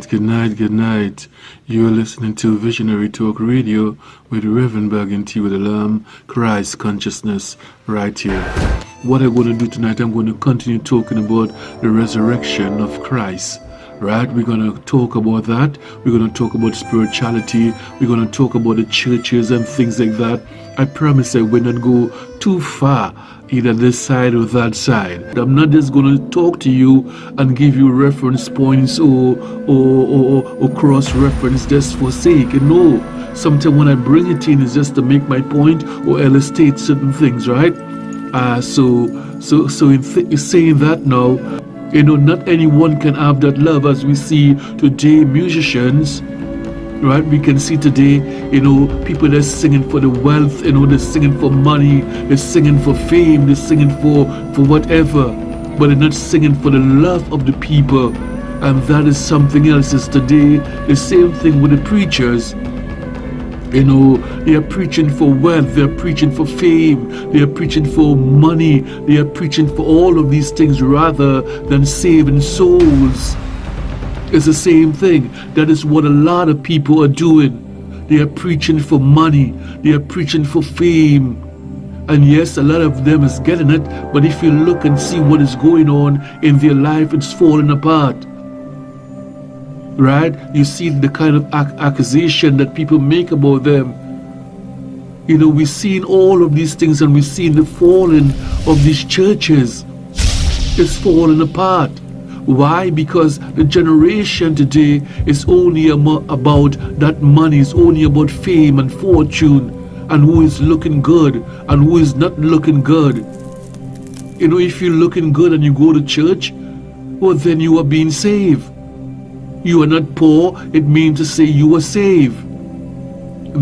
good night, good night. You're listening to Visionary Talk Radio with Reverend Bagan Tewa D'Lamb, Christ Consciousness, right here. What I'm going to do tonight, I'm going to continue talking about the resurrection of Christ. Right? We're going to talk about that. We're going to talk about spirituality. We're going to talk about the churches and things like that. I promise I will not go too far, either this side or that side. I'm not just going to talk to you and give you reference points or cross-reference just for sake. No. Sometimes when I bring it in, it's just to make my point or illustrate certain things, right? So in saying that now, not anyone can have that love as we see today musicians, right? We can see today, people that are singing for the wealth, they're singing for money, they're singing for fame, they're singing for whatever, but they're not singing for the love of the people. And that is something else. Is today the same thing with the preachers. They are preaching for wealth, they are preaching for fame, they are preaching for money, they are preaching for all of these things rather than saving souls. It's the same thing. That is what a lot of people are doing. They are preaching for money, they are preaching for fame. And yes, a lot of them is getting it, but if you look and see what is going on in their life, it's falling apart. Right? You see the kind of accusation that people make about them. We've seen all of these things, and we've seen the falling of these churches. It's falling apart. Why? Because the generation today is only about that money, it's only about fame and fortune, and who is looking good and who is not looking good. If you're looking good and you go to church, well, then you are being saved. You are not poor, it means to say you are saved.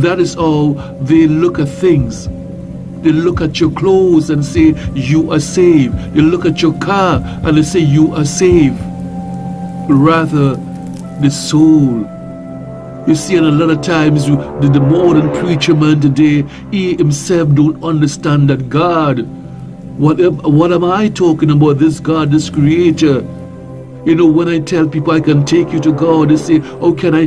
That is how they look at things. They look at your clothes and say you are saved. They look at your car and they say you are saved. Rather, the soul. You see, and a lot of times the modern preacher man today, he himself don't understand that God. What am I talking about? This God, this creator. When I tell people I can take you to God, they say, how come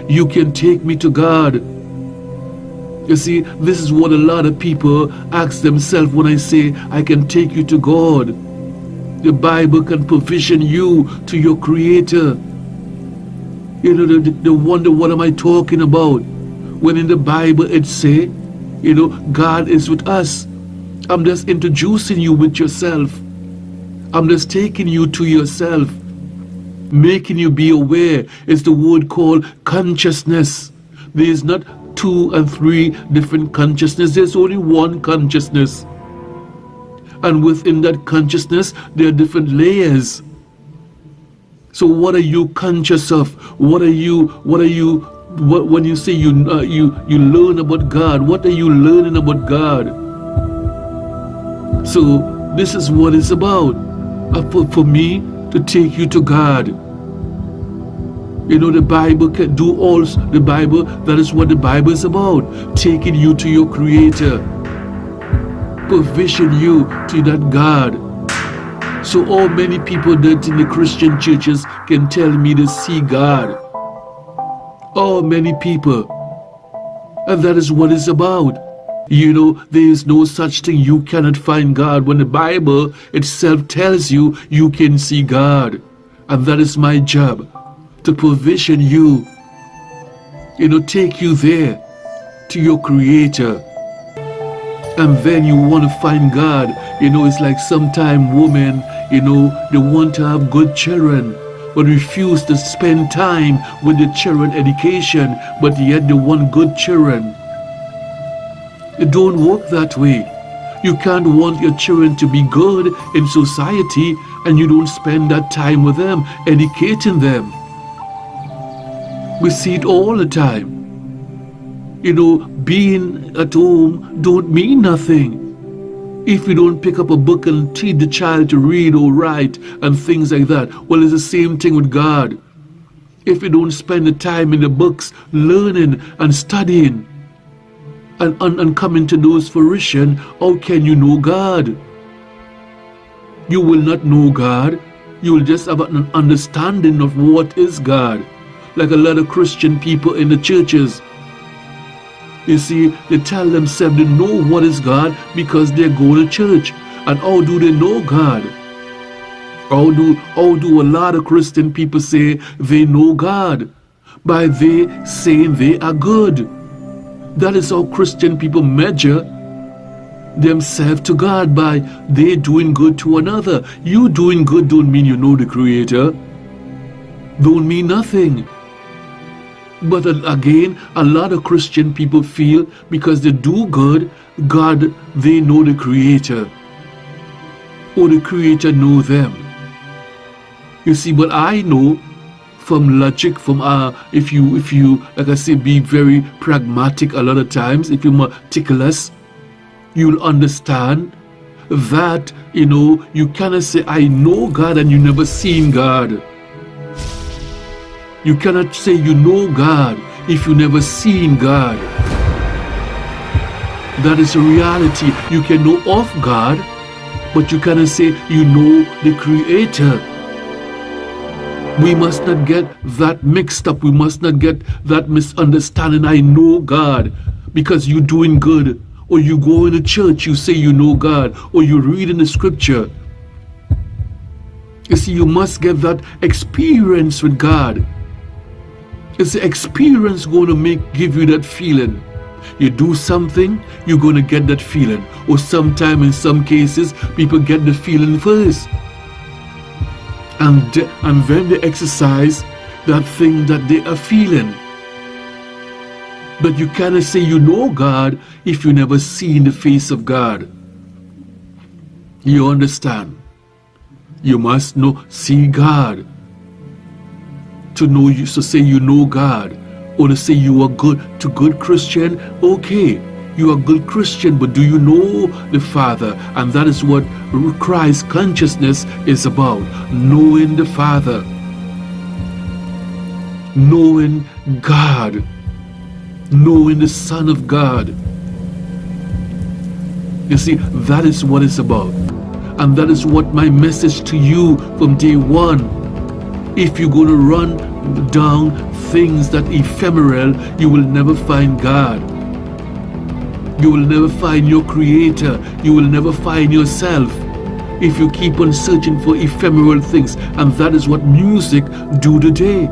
you can take me to God? You see, this is what a lot of people ask themselves when I say I can take you to God. The Bible can provision you to your Creator. They wonder, what am I talking about? When in the Bible it say, God is with us. I'm just introducing you with yourself. I'm just taking you to yourself, making you be aware. It's the word called consciousness. There is not 2 and 3 different consciousness. There's only one consciousness. And within that consciousness, there are different layers. So what are you conscious of? When you say you learn about God, what are you learning about God? So this is what it's about. For me to take you to God. The Bible can do all the Bible. That is what the Bible is about. Taking you to your Creator. Provision you to that God. So all many people that in the Christian churches can tell me to see God. All many people. And that is what it's about. There is no such thing. You cannot find God when the Bible itself tells you you can see God. And that is my job, to provision you, take you there to your Creator. And then you want to find God. It's like sometime women, they want to have good children, but refuse to spend time with the children education, but yet they want good children. It don't work that way. You can't want your children to be good in society and you don't spend that time with them, educating them. We see it all the time. Being at home don't mean nothing. If you don't pick up a book and teach the child to read or write and things like that, well, it's the same thing with God. If you don't spend the time in the books learning and studying, and coming to those fruition, how can you know God? You will not know God. You will just have an understanding of what is God. Like a lot of Christian people in the churches. You see, they tell themselves they know what is God because they're going to church. And how do they know God? How do a lot of Christian people say they know God? By they saying they are good. That is how Christian people measure themselves to God, by they doing good to another. You doing good don't mean you know the Creator. Don't mean nothing. But again, a lot of Christian people feel because they do good, God, they know the Creator. Or the Creator know them. You see, but I know from logic, from if you like I say, be very pragmatic a lot of times, if you're meticulous, you'll understand that, you cannot say, I know God and you never seen God. You cannot say you know God if you never seen God. That is a reality. You can know of God, but you cannot say you know the Creator. We must not get that mixed up. We must not get that misunderstanding. I know God because you're doing good, or you go in a church, you say you know God, or you read in the scripture. You see, you must get that experience with God. It's the experience going to give you that feeling. You do something, you're going to get that feeling. Or sometime in some cases, people get the feeling first. And then they exercise that thing that they are feeling. But you cannot say you know God if you never seen the face of God. You understand? You must see God. To know you, to say you know God, or to say you are good Christian. Okay, you are a good Christian, but do you know the Father? And that is what Christ consciousness is about. Knowing the Father, knowing God, knowing the Son of God. You see, that is what it's about. And that is what my message to you from day one. If you're going to run down things that ephemeral, you will never find God. You will never find your Creator. You will never find yourself if you keep on searching for ephemeral things. And that is what music do today.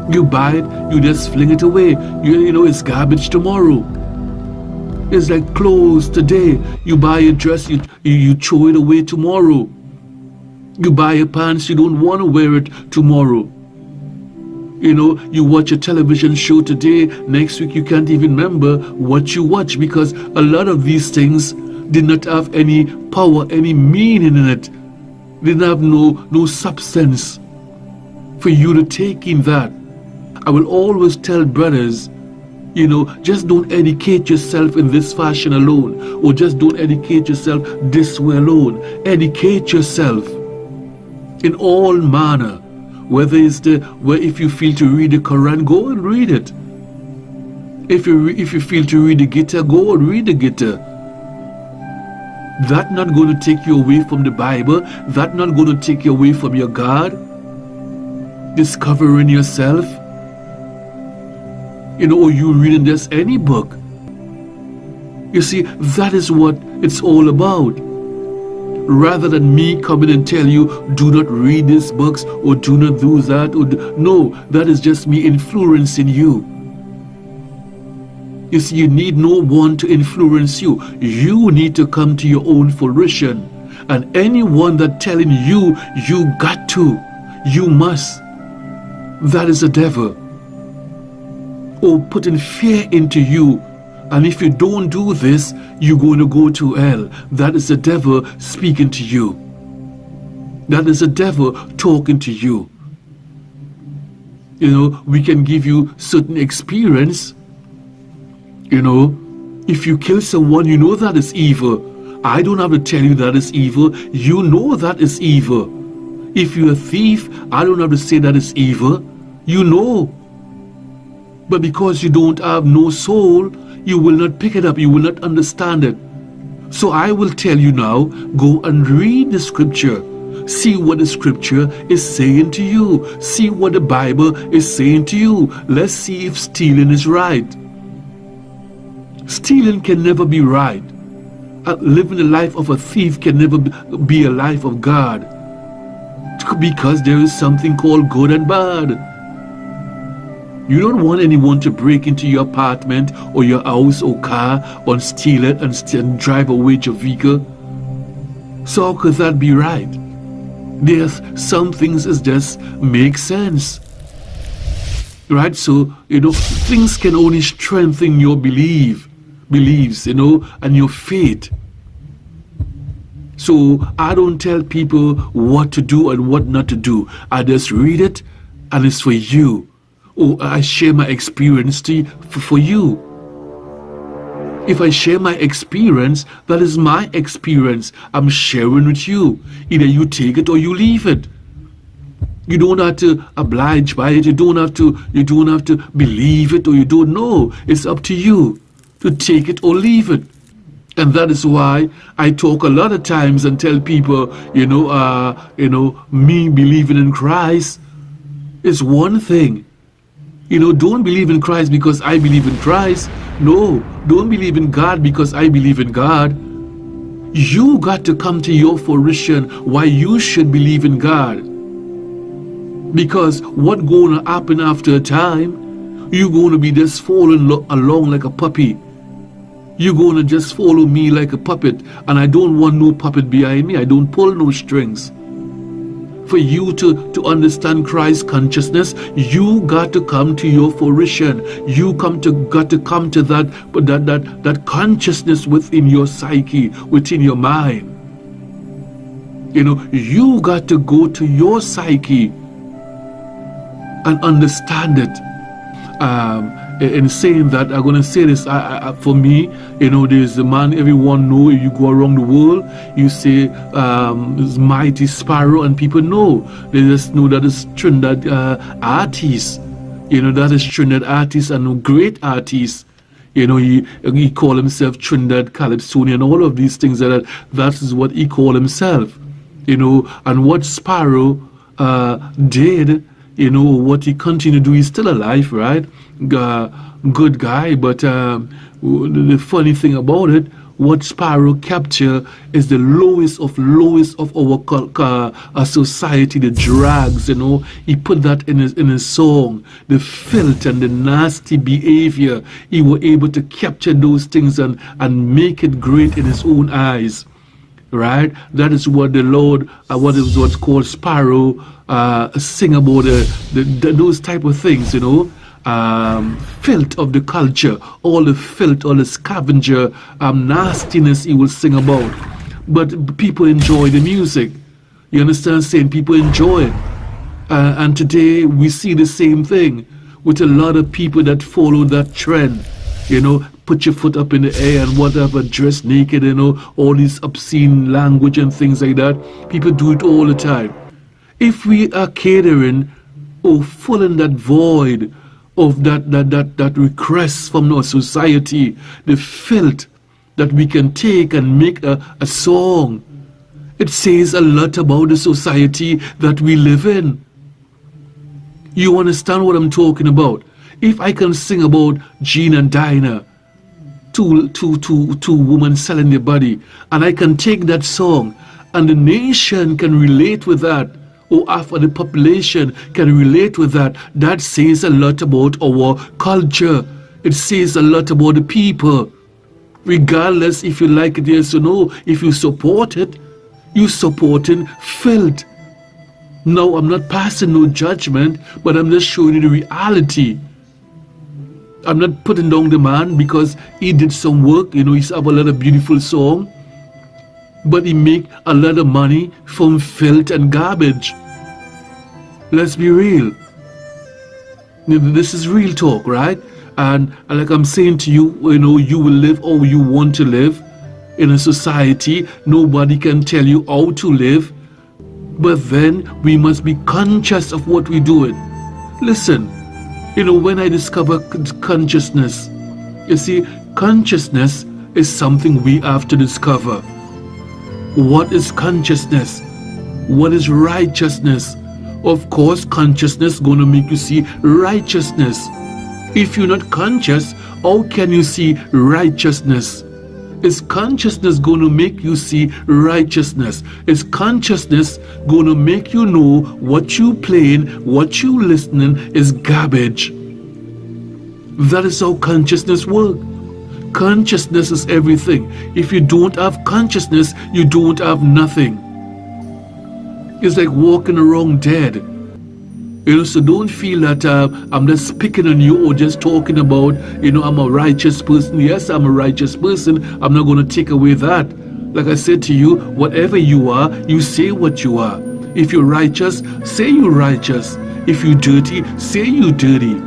You buy it, you just fling it away. It's garbage tomorrow. It's like clothes today. You buy a dress, you throw it away tomorrow. You buy a pants, you don't want to wear it tomorrow. You watch a television show today, next week you can't even remember what you watch, because a lot of these things did not have any power, any meaning in it. They didn't have no substance for you to take in that. I will always tell brothers, just don't educate yourself in this fashion alone, or just don't educate yourself this way alone. Educate yourself in all manner, whether it's if you feel to read the Quran, go and read it. If you feel to read the guitar, go and read the guitar. That's not going to take you away from the Bible. That's not going to take you away from your God. Discovering yourself, or you reading just any book. You see, that is what it's all about. Rather than me coming and tell you, do not read these books, or do not do that, no, that is just me influencing you. You see, you need no one to influence you. You need to come to your own fruition. And anyone that telling you, you got to, you must, that is the devil. Or putting fear into you. And if you don't do this, you're going to go to hell. That is the devil speaking to you. That is the devil talking to you. We can give you certain experience. If you kill someone, you know that is evil. I don't have to tell you that is evil. You know that is evil. If you're a thief, I don't have to say that is evil. You know. But because you don't have no soul, you will not pick it up. You will not understand it. So I will tell you now, go and read the scripture. See what the scripture is saying to you. See what the Bible is saying to you. Let's see if stealing is right. Stealing can never be right. Living the life of a thief can never be a life of God. Because there is something called good and bad. You don't want anyone to break into your apartment or your house or car and steal it and drive away your vehicle. So how could that be right? There's some things that just make sense. Right? So, things can only strengthen your beliefs, and your faith. So I don't tell people what to do and what not to do. I just read it and it's for you. Or I share my experience for you. If I share my experience, that is my experience. I'm sharing with you. Either you take it or you leave it. You don't have to oblige by it. You don't have to believe it, or you don't know. It's up to you to take it or leave it. And that is why I talk a lot of times and tell people, me believing in Christ is one thing. Don't believe in Christ because I believe in Christ. No, don't believe in God because I believe in God. You got to come to your fruition why you should believe in God. Because what's going to happen after a time, you're going to be just following along like a puppy. You're going to just follow me like a puppet, and I don't want no puppet behind me. I don't pull no strings. For you to understand Christ's consciousness, you got to come to your fruition. You got to come to that consciousness within your psyche, within your mind. You got to go to your psyche and understand it. In saying that, I'm going to say this, for me, there's a man everyone know. You go around the world, you say Mighty Sparrow, and people know. They just know that it's Trinidad artist. That is Trinidad artist and great artist. He call himself Trinidad Calypsonian, all of these things. That is what he call himself. And what Sparrow did, what he continued to do. He's still alive, right? Good guy, but the funny thing about it, what Sparrow capture is the lowest of our society, the drags. He put that in his song, the filth and the nasty behavior. He was able to capture those things and make it great in his own eyes. Right? That is what the Lord, what's called Sparrow, sing about those type of things, filth of the culture, all the filth, all the scavenger nastiness he will sing about. But people enjoy the music. You understand? Saying people enjoy it. And today we see the same thing with a lot of people that follow that trend. Put your foot up in the air and whatever, dress naked, all this obscene language and things like that. People do it all the time. If we are catering or filling that void of that request from our society, the filth that we can take and make a song, it says a lot about the society that we live in. You understand what I'm talking about? If I can sing about Jean and Dinah, two women selling their body, and I can take that song and the nation can relate with that, or half of the population can relate with that, that says a lot about our culture. It says a lot about the people. Regardless if you like it, yes or no, if you support it, you supporting filth. No, I'm not passing no judgment, but I'm just showing you the reality. I'm not putting down the man because he did some work. He's have a lot of beautiful song, but he make a lot of money from filth and garbage. Let's be real. This is real talk, right? And like I'm saying to you, you will live how you want to live in a society. Nobody can tell you how to live. But then we must be conscious of what we're doing. Listen, when I discover consciousness, you see, consciousness is something we have to discover. What is consciousness? What is righteousness? Of course, consciousness going to make you see righteousness. If you're not conscious, how can you see righteousness? Is consciousness going to make you see righteousness? Is consciousness going to make you know what you playing, what you listening is garbage? That is how consciousness works. Consciousness is everything. If you don't have consciousness, you don't have nothing. It's like walking around dead. So don't feel that I'm just picking on you or just talking about, I'm a righteous person. Yes, I'm a righteous person. I'm not going to take away that. Like I said to you, whatever you are, you say what you are. If you're righteous, say you're righteous. If you're dirty, say you're dirty.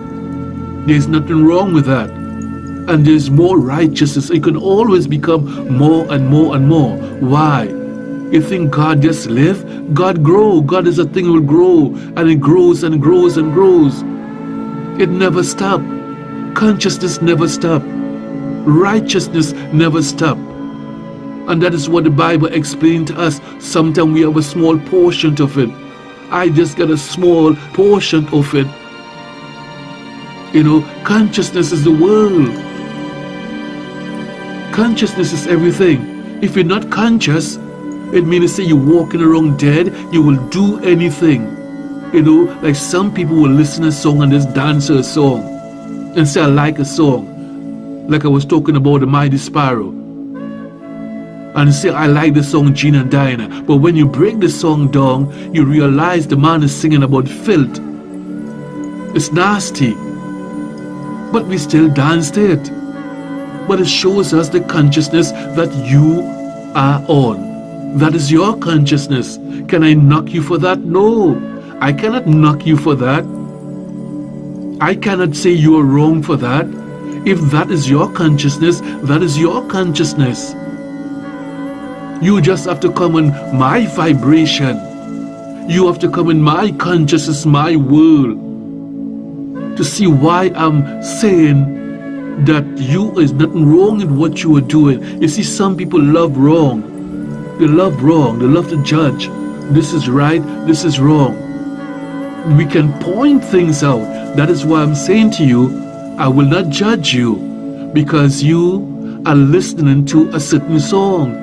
There's nothing wrong with that. And there's more righteousness. It can always become more and more and more. Why? You think God just live? God grow. God is a thing that will grow. And it grows and grows and grows. It never stop. Consciousness never stop. Righteousness never stop. And that is what the Bible explained to us. Sometimes we have a small portion of it. I just got a small portion of it. Consciousness is the world. Consciousness is everything. If you're not conscious, it means say you're walking around dead, you will do anything. Like some people will listen to a song and just dance to a song and say, I like a song. Like I was talking about the Mighty Sparrow. And say, I like the song Gina and Diana. But when you break the song down, you realize the man is singing about filth. It's nasty. But we still dance to it. But it shows us the consciousness that you are on. That is your consciousness. Can I knock you for that? No. I cannot knock you for that. I cannot say you are wrong for that. If that is your consciousness, that is your consciousness. You just have to come in my vibration. You have to come in my consciousness, my world, to see why I'm saying that is nothing wrong in what you are doing. You see, some people love wrong. They love wrong. They love to judge. This is right. This is wrong. We can point things out. That is why I'm saying to you, I will not judge you because you are listening to a certain song.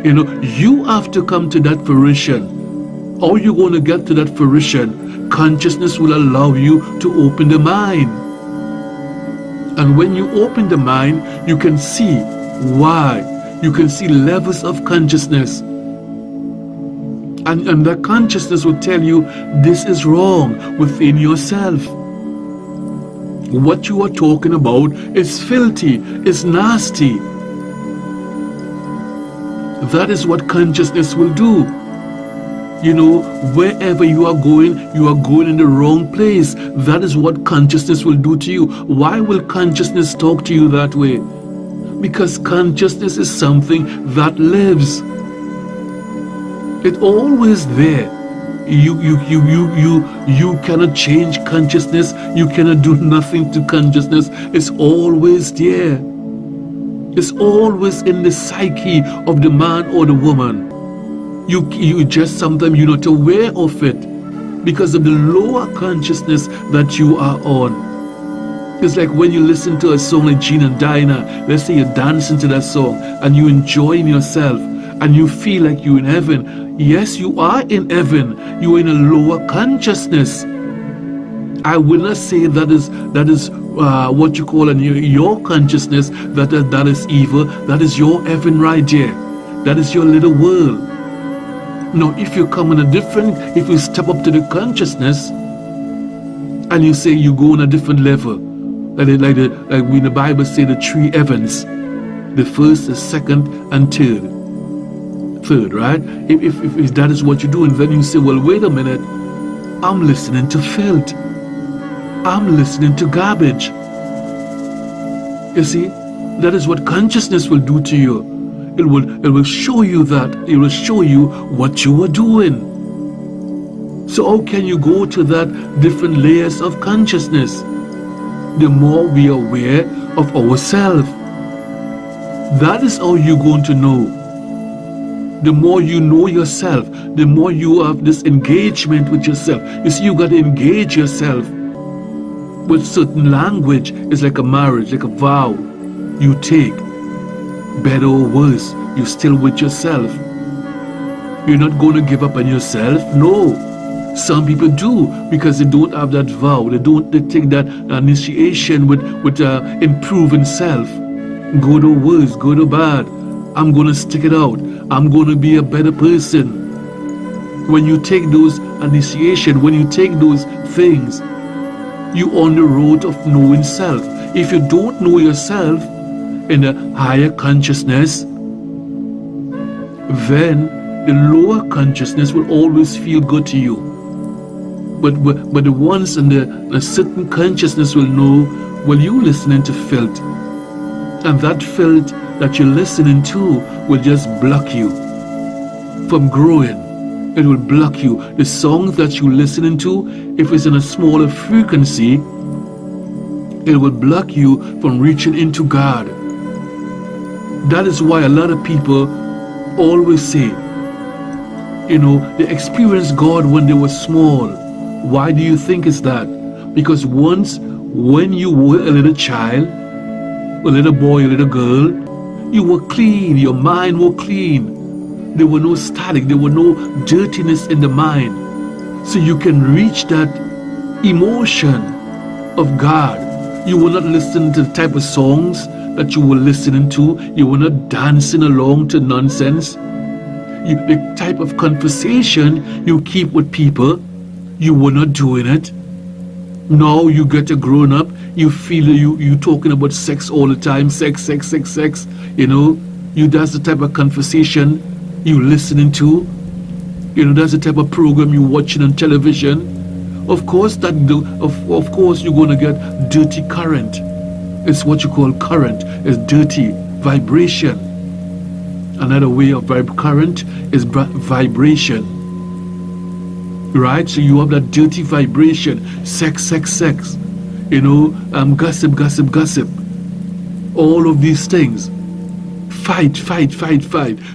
You have to come to that fruition. How are you going to get to that fruition? Consciousness will allow you to open the mind. And when you open the mind, you can see why. You can see levels of consciousness. And that consciousness will tell you this is wrong within yourself. What you are talking about is filthy, is nasty. That is what consciousness will do. Wherever you are going in the wrong place. That is what consciousness will do to you. Why will consciousness talk to you that way? Because consciousness is something that lives. It's always there. You cannot change consciousness. You cannot do nothing to consciousness. It's always there. It's always in the psyche of the man or the woman. You just sometimes you're not aware of it because of the lower consciousness that you are on. It's like when you listen to a song like Gina and Diana, let's say you're dancing to that song and you're enjoying yourself and you feel like you're in heaven. Yes, you are in heaven. You are in a lower consciousness. I will not say that is what you call your consciousness, that is evil. That is your heaven right there. That is your little world. Now, if you come in if you step up to the consciousness and you say you go on a different level, like when the Bible say the three heavens, the first, the second, and third, right? If that is what you're doing, then you say, well, wait a minute, I'm listening to filth. I'm listening to garbage. You see, that is what consciousness will do to you. It will show you that. It will show you what you are doing. So how can you go to that different layers of consciousness? The more we are aware of ourselves. That is how you're going to know. The more you know yourself, the more you have this engagement with yourself. You see, you got to engage yourself with certain language. It's like a marriage, like a vow you take. Better or worse, you're still with yourself. You're not going to give up on yourself. No. Some people do because they don't have that vow. They take that initiation with improving self. Good or worse, good or bad. I'm going to stick it out. I'm going to be a better person. When you take those initiation, when you take those things, you're on the road of knowing self. If you don't know yourself in a higher consciousness, then the lower consciousness will always feel good to you. But the ones in the certain consciousness will know, well, you listening to filth. And that filth that you're listening to will just block you from growing. It will block you. The songs that you're listening to, if it's in a smaller frequency, it will block you from reaching into God. That is why a lot of people always say, they experienced God when they were small. Why do you think it's that? Because once, when you were a little child, a little boy, a little girl, you were clean, your mind was clean. There were no static, there were no dirtiness in the mind. So you can reach that emotion of God. You were not listening to the type of songs that you were listening to. You were not dancing along to nonsense. The type of conversation you keep with people, you were not doing it. Now you get a grown up, you feel you talking about sex all the time, sex. That's the type of conversation you listening to. That's the type of program you watching on television. Of course of course you're gonna get dirty current. It's what you call current. It's dirty vibration. Another way of current is vibration. Right? So you have that dirty vibration. Sex. Gossip. All of these things. Fight.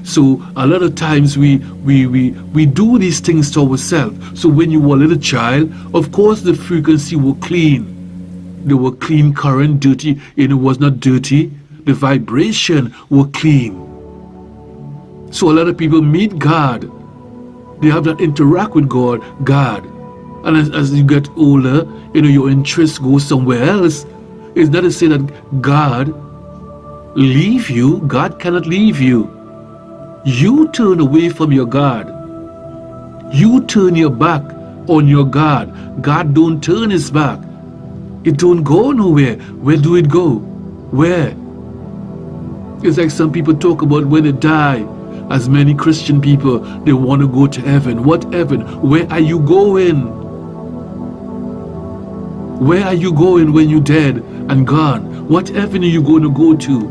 So a lot of times we do these things to ourselves. So when you were a little child, of course the frequency were clean. They were clean current, dirty. It was not dirty. The vibration were clean. So a lot of people meet God. They have that interact with God. And as you get older, your interests go somewhere else. It's not to say that God leave you. God cannot leave you. You turn away from your God. You turn your back on your God. God don't turn his back. It don't go nowhere. Where do it go? Where? It's like some people talk about when they die. As many Christian people, they want to go to heaven. What heaven? Where are you going? Where are you going when you're dead and gone? What heaven are you going to go to?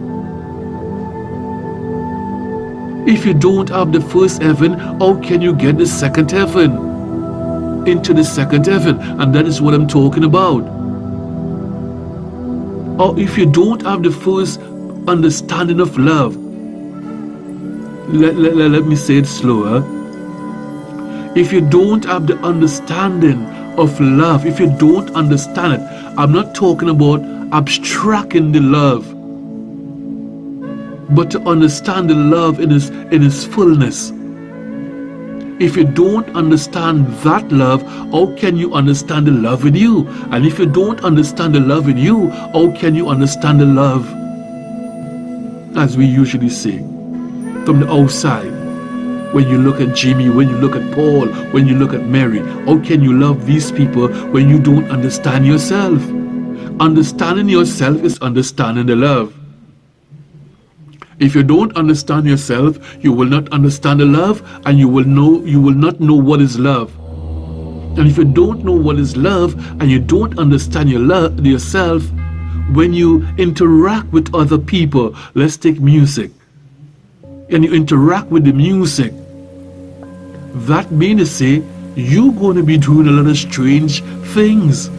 If you don't have the first heaven, how can you get the second heaven? Into the second heaven. And that is what I'm talking about. Or if you don't have the first understanding of love, let me say it slower. If you don't have the understanding of love, if you don't understand it, I'm not talking about abstracting the love, but to understand the love in its fullness. If you don't understand that love, how can you understand the love in you? And if you don't understand the love in you, how can you understand the love, as we usually say, from the outside? When you look at Jimmy, when you look at Paul, when you look at Mary, how can you love these people when you don't understand yourself? Understanding yourself is understanding the love. If you don't understand yourself, you will not understand the love, and you will not know what is love. And if you don't know what is love, and you don't understand yourself, when you interact with other people, let's take music, and you interact with the music, that means to say you're going to be doing a lot of strange things.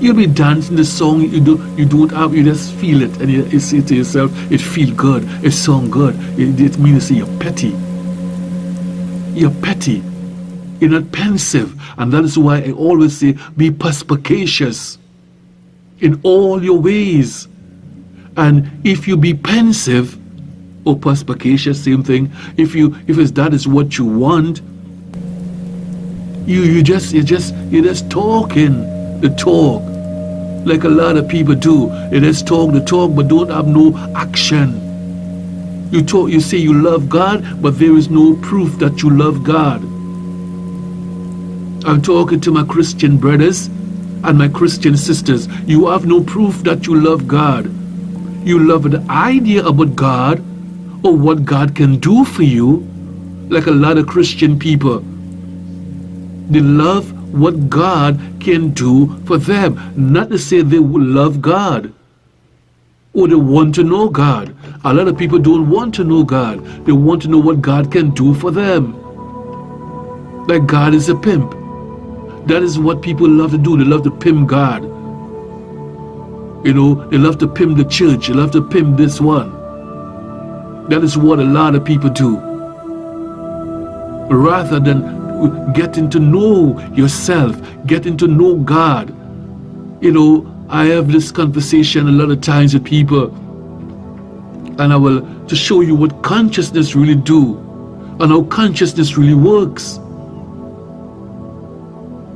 You'll be dancing the song you don't have, you just feel it, and you say to yourself, it feel good, it sound good. It means to say you're petty. You're petty. You're not pensive. And that is why I always say, be perspicacious in all your ways. And if you be pensive or perspicacious, same thing. If that is what you want, you're just talking the talk, like a lot of people do. They just talk the talk, but don't have no action. You talk, you say you love God, but there is no proof that you love God. I'm talking to my Christian brothers and my Christian sisters. You have no proof that you love God. You love the idea about God or what God can do for you, like a lot of Christian people. They love what God can do for them. Not to say they will love God or they want to know God. A lot of people don't want to know God. They want to know what God can do for them. Like God is a pimp. That is what people love to do. They love to pimp God. You know, they love to pimp the church. They love to pimp this one. That is what a lot of people do. Rather than getting to know yourself, getting to know God. You know, I have this conversation a lot of times with people, and I will to show you what consciousness really do and how consciousness really works.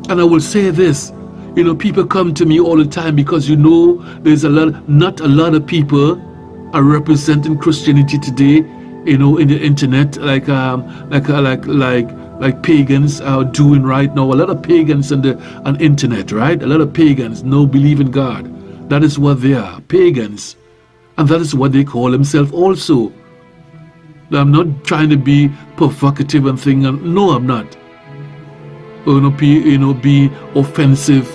And I will say this, you know, people come to me all the time because, you know, there's not a lot of people are representing Christianity today, you know, in the internet, like pagans are doing right now. A lot of pagans on internet, right? A lot of pagans no believe in God. That is what they are, pagans, and that is what they call themselves also. Now, I'm not trying to be provocative and thing. No, I'm not. Be offensive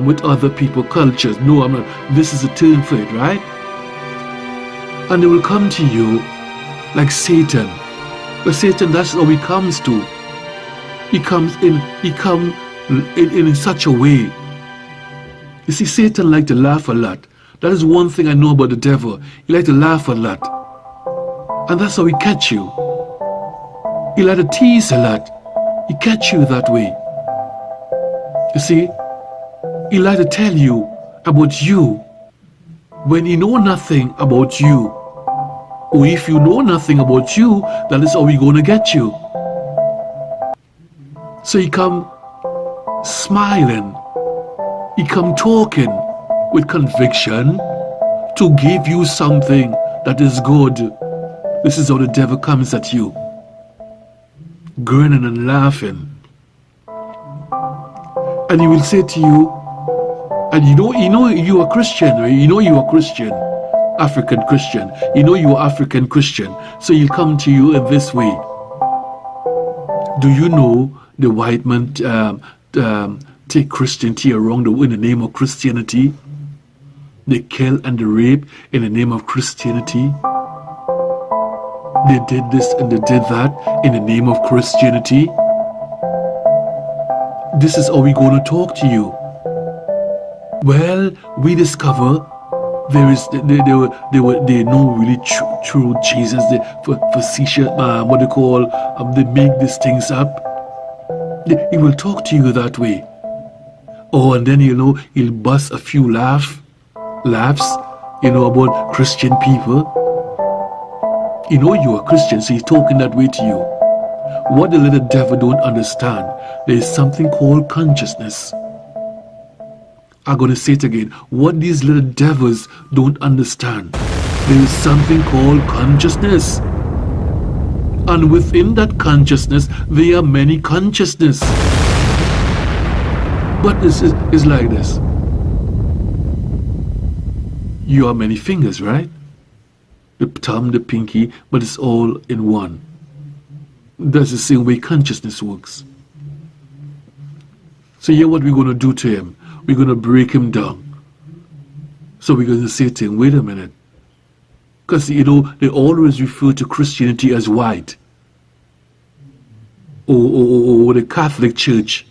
with other people's cultures. No, I'm not. This is a term for it, right? And they will come to you like Satan. But Satan, that's how he comes to. He comes in such a way. You see, Satan likes to laugh a lot. That is one thing I know about the devil. He likes to laugh a lot. And that's how he catch you. He likes to tease a lot. He catch you that way. You see, he likes to tell you about you when he know nothing about you. Or if you know nothing about you, that is how he gonna get you. So he come smiling, he come talking with conviction to give you something that is good. This is how the devil comes at you, grinning and laughing. And he will say to you, and you know you are Christian, right? You know you are Christian. African Christian. You know you are African Christian. So he'll come to you in this way. Do you know the white man take Christianity around in the name of Christianity? They kill and they rape in the name of Christianity. They did this and they did that in the name of Christianity. This is how we're going to talk to you. Well, we discover they know really true Jesus. They facetious, what they call, they make these things up. He will talk to you that way. Oh, and then he'll bust a few laughs, about Christian people. You know you are Christian, so he's talking that way to you. What the little devil don't understand, there is something called consciousness. I'm going to say it again. What these little devils don't understand, there is something called consciousness. And within that consciousness, there are many consciousness. But this is like this. You have many fingers, right? The thumb, the pinky, but it's all in one. That's the same way consciousness works. So here what we're going to do to him, we're going to break him down. So we're going to say to him, wait a minute. Because, they always refer to Christianity as white. Or the Catholic Church.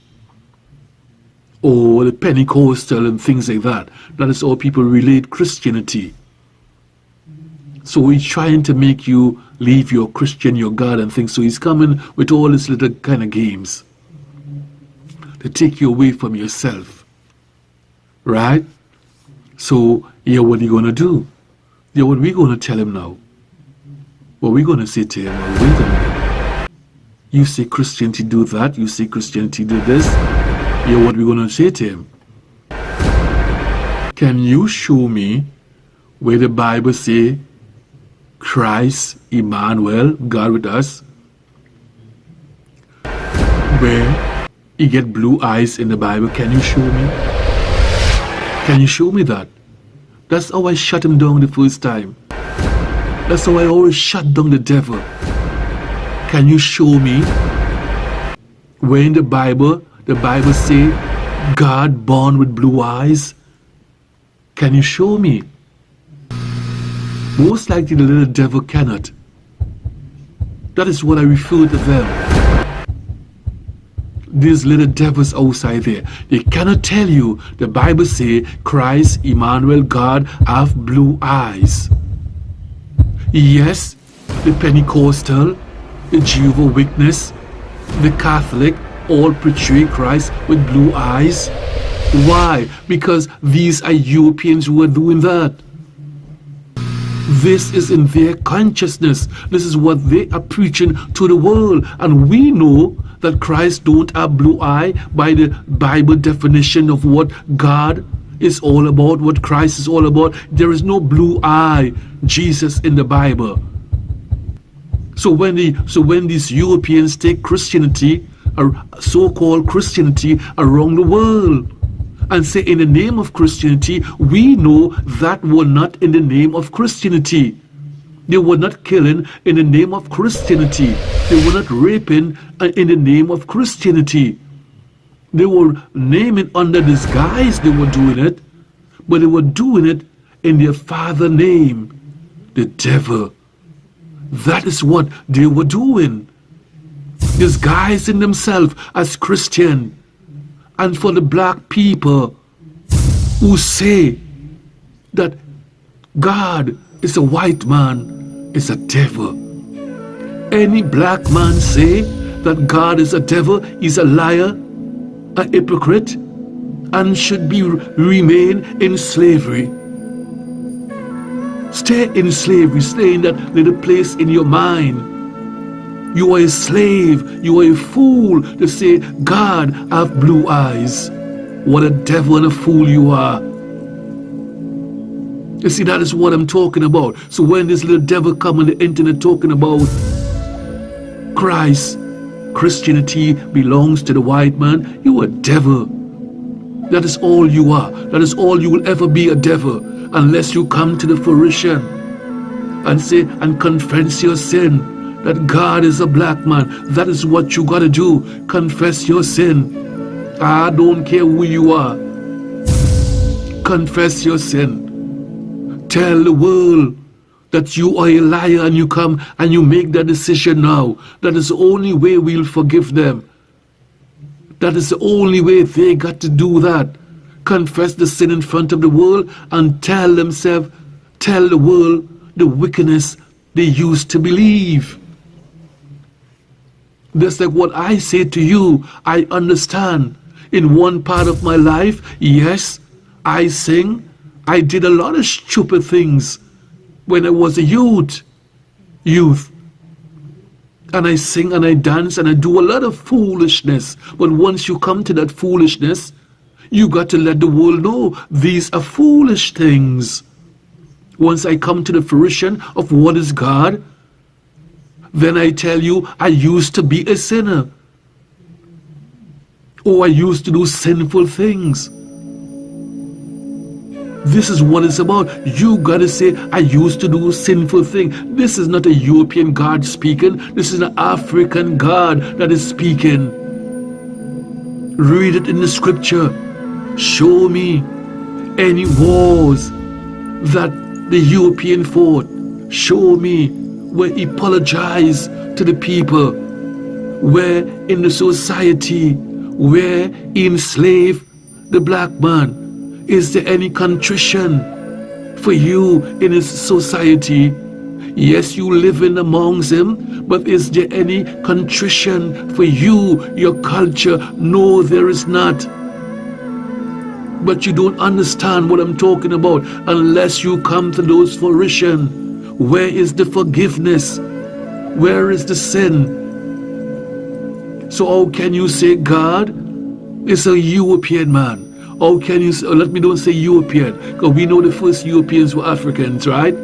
Or the Pentecostal and things like that. That is how people relate Christianity. So he's trying to make you leave your Christian, your God and things. So he's coming with all these little kind of games to take you away from yourself. Right? So, yeah, what are you going to do? Yeah, what are we going to tell him now? What are we going to say to him? Well, wait a minute. You say Christianity do that. You say Christianity do this. Yeah, what are we going to say to him? Can you show me where the Bible say Christ, Emmanuel, God with us, where he get blue eyes in the Bible? Can you show me? Can you show me that? That's how I shut him down the first time. That's how I always shut down the devil. Can you show me where in the Bible say God born with blue eyes? Can you show me? Most likely the little devil cannot. That is what I refer to them. These little devils outside there, they cannot tell you the Bible say Christ, Emmanuel, God have blue eyes. Yes, the Pentecostal, the Jehovah's Witness, the Catholic all portray Christ with blue eyes. Why? Because these are Europeans who are doing that. This is in their consciousness. This is what they are preaching to the world. And we know that Christ don't have blue eye by the Bible definition of what God is all about, what Christ is all about. There is no blue eye Jesus in the Bible. So when these Europeans take Christianity, or so-called Christianity, around the world, and say in the name of Christianity, we know that were not in the name of Christianity. They were not killing in the name of Christianity. They were not raping in the name of Christianity. They were naming under disguise they were doing it, but they were doing it in their father name, the devil. That is what they were doing. Disguising themselves as Christian. And for the black people who say that God is a white man, is a devil. Any black man say that God is a devil, is a liar, a hypocrite, and should be remain in slavery. Stay in slavery, stay in that little place in your mind. You are a slave, you are a fool to say God have blue eyes. What a devil and a fool you are. You see, that is what I'm talking about. So when this little devil come on the internet talking about Christ, Christianity belongs to the white man, you are a devil. That is all you are. That is all you will ever be, a devil, unless you come to the fruition and say and confess your sin. That God is a black man. That is what you gotta do. Confess your sin. I don't care who you are. Confess your sin. Tell the world that you are a liar, and you come and you make that decision now. That is the only way we'll forgive them. That is the only way they got to do that. Confess the sin in front of the world and tell the world the wickedness they used to believe. That's like what I say to you. I understand. In one part of my life, yes, I sing. I did a lot of stupid things when I was a youth. And I sing and I dance and I do a lot of foolishness. But once you come to that foolishness, you got to let the world know these are foolish things. Once I come to the fruition of what is God, then I tell you, I used to be a sinner. Or I used to do sinful things. This is what it's about. You gotta say, I used to do sinful things. This is not a European God speaking. This is an African God that is speaking. Read it in the scripture. Show me any wars that the European fought. Show me where he apologized to the people, where in the society, where he enslaved the black man. Is there any contrition for you in his society Yes, you live in amongst them, but is there any contrition for you, your culture? No, there is not. But you don't understand what I'm talking about unless you come to those fruition. Where is the forgiveness? Where is the sin? So how can you say God is a European man? How can you say, let me don't say European, because we know the first Europeans were Africans, right?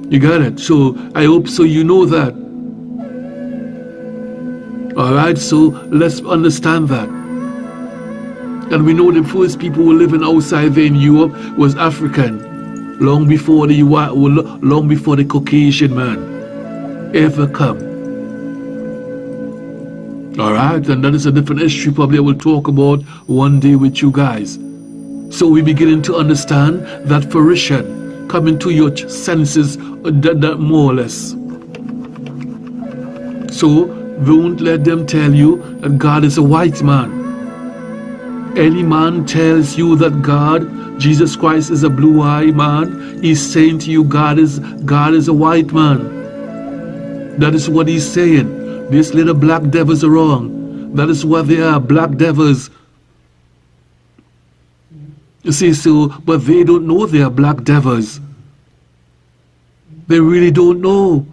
You got it? So I hope so you know that. Alright, so let's understand that. And we know the first people who were living outside there in Europe was African, long before the Caucasian man ever come. Alright, and that is a different history probably I will talk about one day with you guys. So we're beginning to understand that fruition coming to your senses, that more or less. So don't let them tell you that God is a white man. Any man tells you that God, Jesus Christ, is a blue-eyed man, he's saying to you God is a white man. That is what he's saying. These little black devils are wrong. That is what they are, black devils. You see, so, but they don't know they are black devils. They really don't know.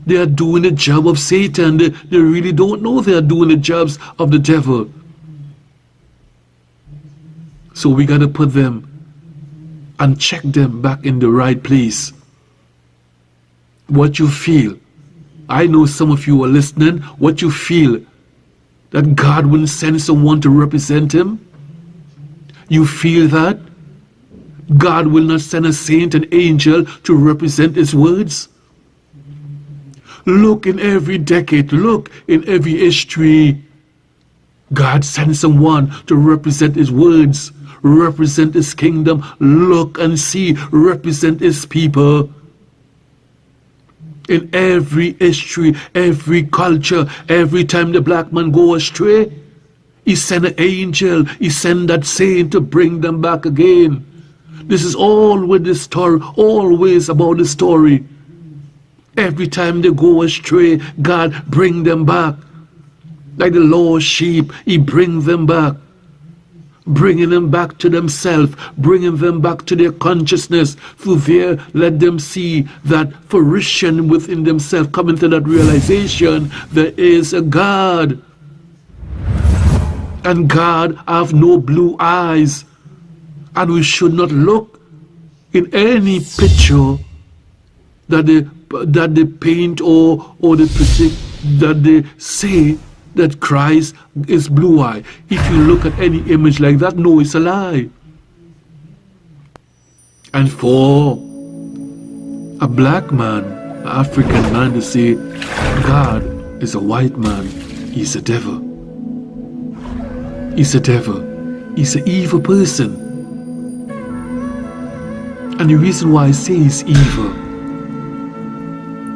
They are doing the job of Satan. They really don't know they are doing the jobs of the devil. So we got to put them and check them back in the right place. What you feel. I know some of you are listening. What you feel. That God will send someone to represent him. You feel that? God will not send a saint, an angel to represent his words. Look in every decade. Look in every history. God sends someone to represent his words. Represent his kingdom. Look and see. Represent his people. In every history, every culture, every time the black man go astray, he sent an angel, he sent that saint to bring them back again. This is always the story, always about the story. Every time they go astray, God bring them back. Like the lost sheep, he bring them back. Bringing them back to themselves, bringing them back to their consciousness. Through there, let them see that fruition within themselves, coming to that realization there is a God. And God have no blue eyes. And we should not look in any picture that they paint or that they say that Christ is blue-eyed. If you look at any image like that, no, it's a lie. And for a black man, an African man to say God is a white man, he's a devil. He's a devil. He's an evil person. And the reason why I say he's evil,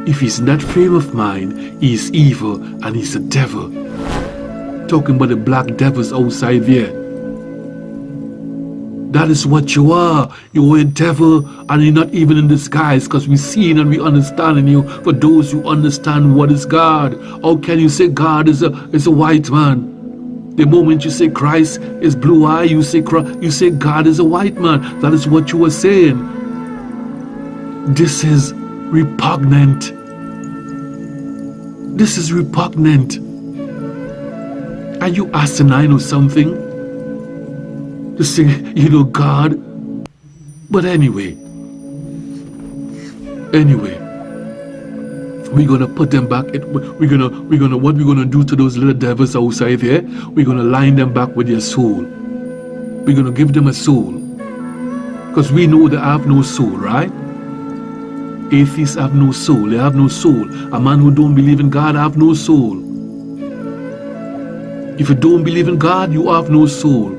if he's in that frame of mind, he's evil and he's a devil. Talking about the black devils outside there. That is what you are. You're a devil and you're not even in disguise, because we see and we understand in you. For those who understand what is God, how can you say God is a white man? The moment you say Christ is blue-eyed, you say God is a white man. That is what you were saying. This is repugnant. This is repugnant. Are you asinine or something? To say, God. But anyway, we're gonna put them back. What we're gonna do to those little devils outside there? We're gonna line them back with their soul. We're gonna give them a soul, because we know they have no soul, right? Atheists have no soul. They have no soul. A man who don't believe in God have no soul. If you don't believe in God, you have no soul.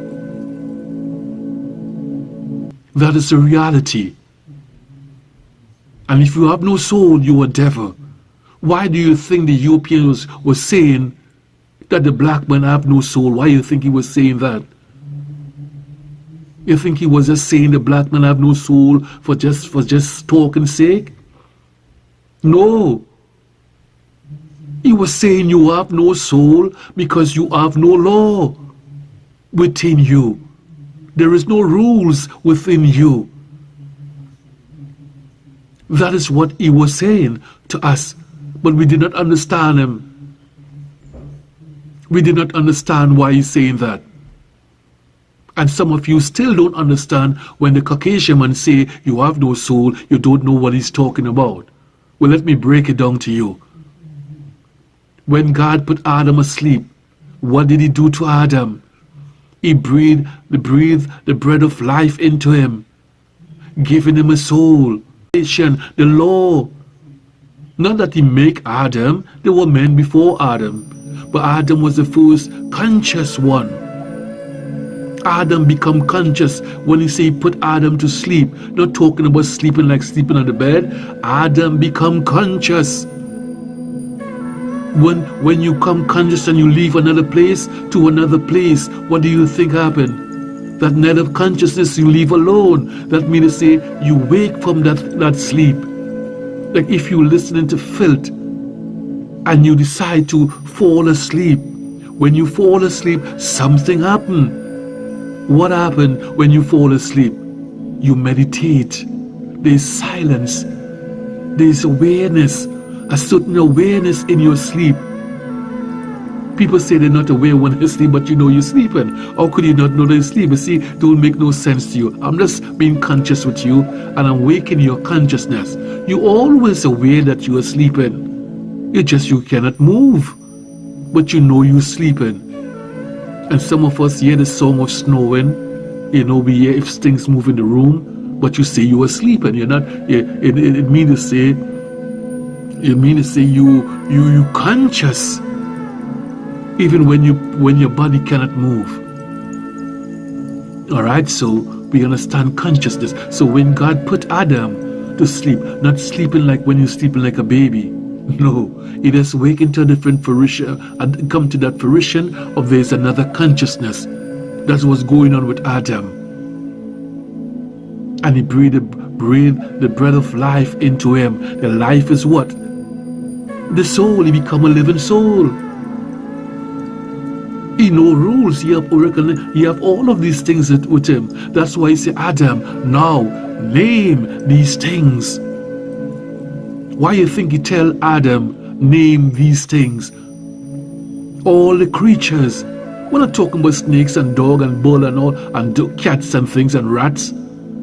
That is the reality. And if you have no soul, you are a devil. Why do you think the Europeans was saying that the black man have no soul? Why do you think he was saying that? You think he was just saying the black man have no soul for just talking sake? No. He was saying you have no soul because you have no law within you. There is no rules within you. That is what he was saying to us, but we did not understand him. We did not understand why he's saying that. And some of you still don't understand when the Caucasian man say you have no soul, you don't know what he's talking about. Well, let me break it down to you. When God put Adam asleep, what did he do to Adam? He breathed the breath of life into him, giving him a soul, the law. Not that he make Adam, there were men before Adam, but Adam was the first conscious one. Adam become conscious when he say he put Adam to sleep. Not talking about sleeping like sleeping on the bed. Adam become conscious. When you come conscious and you leave another place to another place, what do you think happened? That net of consciousness you leave alone. That means to say you wake from that sleep. Like if you're listening to filth and you decide to fall asleep. When you fall asleep, something happened. What happened when you fall asleep? You meditate. There's silence. There's awareness. A certain awareness in your sleep. People say they're not aware when they sleep, but you know you're sleeping. How could you not know they're sleeping? See, it don't make no sense to you. I'm just being conscious with you, and I'm waking your consciousness. You're always aware that you are sleeping. You cannot move, but you know you're sleeping. And some of us hear the song of snowing. You know, we hear if things move in the room, but you say you are sleeping. You're not. It means to say. It means to say you conscious, even when your body cannot move. All right. So we understand consciousness. So when God put Adam to sleep, not sleeping like when you're sleeping like a baby. No, it has wakened to a different fruition and come to that fruition of there's another consciousness. That's what's going on with Adam. And he breathed the breath of life into him. The life is what? The soul. He become a living soul. He no rules. He have oracle. He have all of these things with him. That's why he say, Adam, now name these things. Why you think he tell Adam, name these things? All the creatures. We're not talking about snakes and dog and bull and all, and cats and things and rats.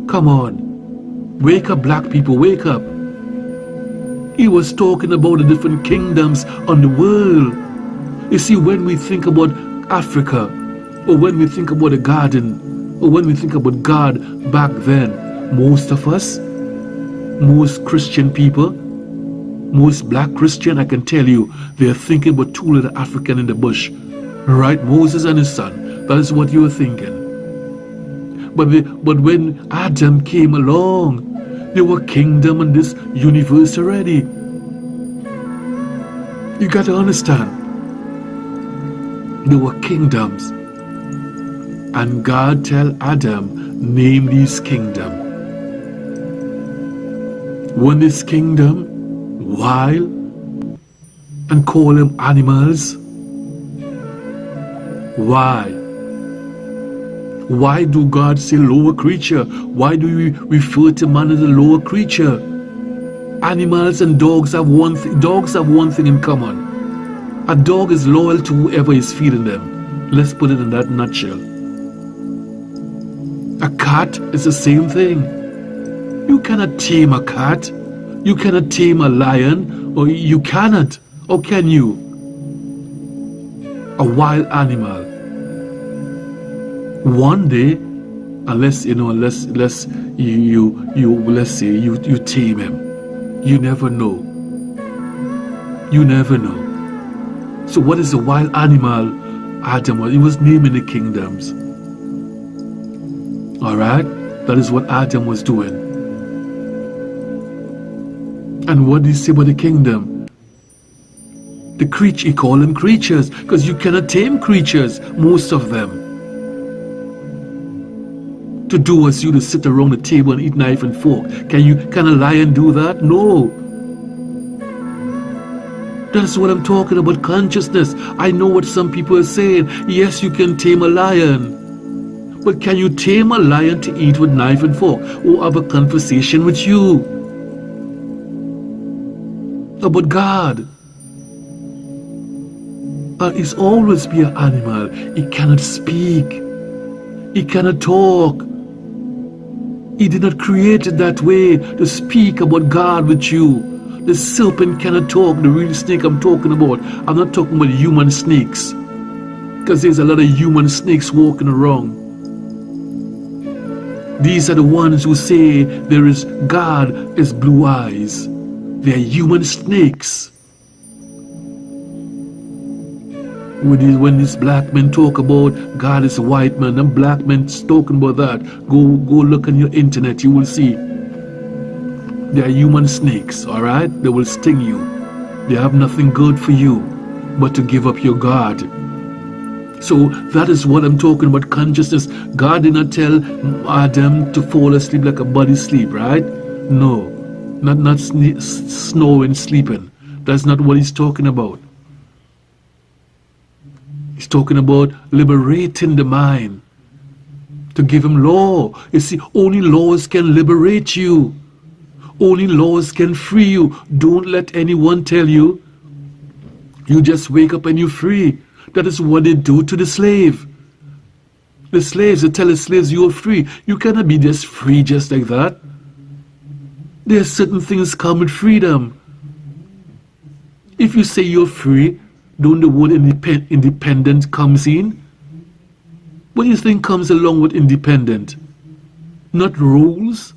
Come on. Wake up, black people, wake up. He was talking about the different kingdoms on the world. You see, when we think about Africa, or when we think about the garden, or when we think about God back then, most of us, most Christian people, most black Christian, I can tell you, they're thinking about two little African in the bush. Right? Moses and his son. That is what you were thinking. But when Adam came along, there were kingdom in this universe already. You got to understand. There were kingdoms. And God tell Adam, name these kingdom. One is kingdom, wild, and call them animals. Why? Why do God say lower creature? Why do we refer to man as a lower creature? Animals and dogs have one thing in common. A dog is loyal to whoever is feeding them. Let's put it in that nutshell. A cat is the same thing. You cannot tame a cat. You cannot tame a lion. Or you cannot. Or can you? A wild animal. One day, unless let's say you tame him, you never know. You never know. So what is a wild animal? Adam, he was naming the kingdoms. All right, that is what Adam was doing. And what did he say about the kingdom? The creature, he called them creatures, because you cannot tame creatures, most of them. To do as you to sit around the table and eat knife and fork. Can a lion do that? No. That's what I'm talking about, consciousness. I know what some people are saying. Yes, you can tame a lion. But can you tame a lion to eat with knife and fork or have a conversation with you about God? It's always be an animal. It cannot speak. It cannot talk. He did not create it that way to speak about God with you. The serpent cannot talk, the real snake I'm talking about. I'm not talking about human snakes. Because there's a lot of human snakes walking around. These are the ones who say there is God is blue eyes. They are human snakes. When these black men talk about God is a white man, and black men talking about that, go look on your internet, you will see. They are human snakes, alright? They will sting you. They have nothing good for you but to give up your God. So that is what I'm talking about, consciousness. God did not tell Adam to fall asleep like a body sleep, right? No, not snoring, sleeping. That's not what he's talking about. He's talking about liberating the mind, to give him law. You see, only laws can liberate you. Only laws can free you. Don't let anyone tell you you just wake up and you're free. That is what they do to the slave. The slaves, they tell the slaves you're free. You cannot be just free just like that. There are certain things come with freedom. If you say you're free, don't the word independent comes in? What do you think comes along with independent? Not rules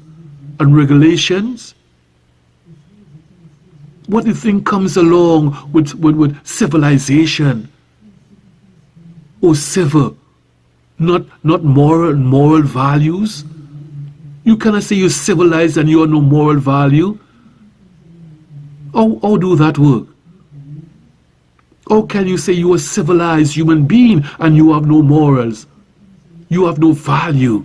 and regulations? What do you think comes along with civilization? Or civil? Not moral values? You cannot say you're civilized and you have no moral value. How do that work? How can you say you are a civilized human being and you have no morals? You have no value.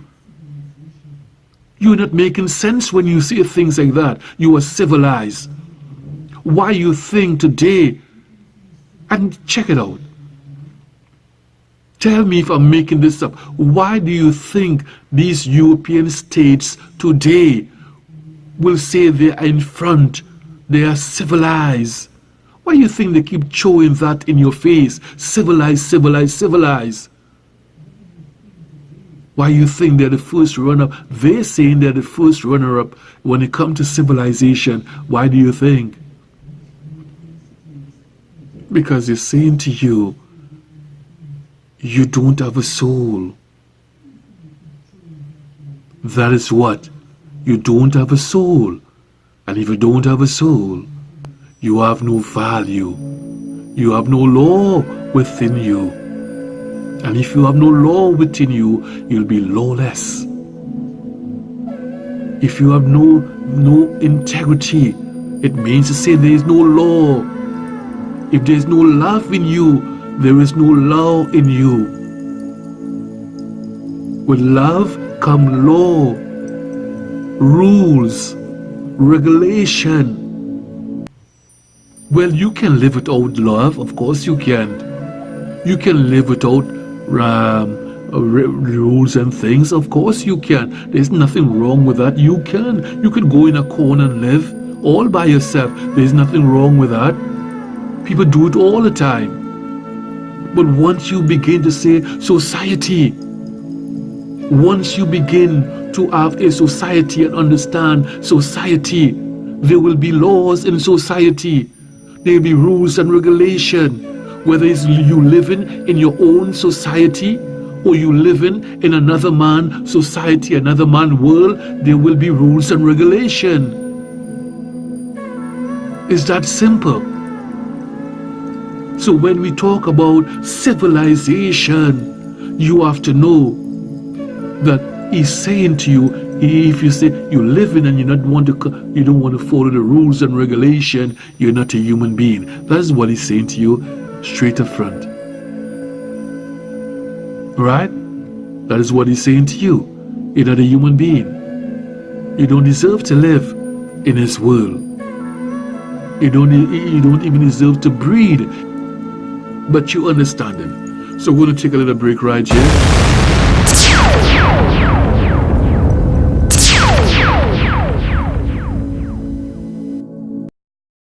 You're not making sense when you say things like that. You are civilized. Why you think today, and check it out. Tell me if I'm making this up. Why do you think these European states today will say they are in front, they are civilized? Why do you think they keep showing that in your face? Civilized, civilized, civilized. Why do you think they're the first runner-up? They're saying they're the first runner-up when it comes to civilization. Why do you think? Because they're saying to you, you don't have a soul. That is what? You don't have a soul. And if you don't have a soul, you have no value. You have no law within you. And if you have no law within you, you'll be lawless. If you have no integrity, it means to say there is no law. If there is no love in you, there is no law in you. With love come law, rules, regulation. Well, you can live without love, of course you can. You can live without rules and things, of course you can. There's nothing wrong with that. You can. You could go in a corner and live all by yourself. There's nothing wrong with that. People do it all the time. But once you begin to say society, once you begin to have a society and understand society, there will be laws in society. There will be rules and regulation. Whether it's you living in your own society or you living in another man's society, another man's world, there will be rules and regulation. It's that simple. So when we talk about civilization, you have to know that he's saying to you, if you say you're living and you don't want to follow the rules and regulation, you're not a human being. That's what he's saying to you, straight up front. Right? That is what he's saying to you. You're not a human being. You don't deserve to live in his world. You don't even deserve to breathe. But you understand them. So we're going to take a little break right here.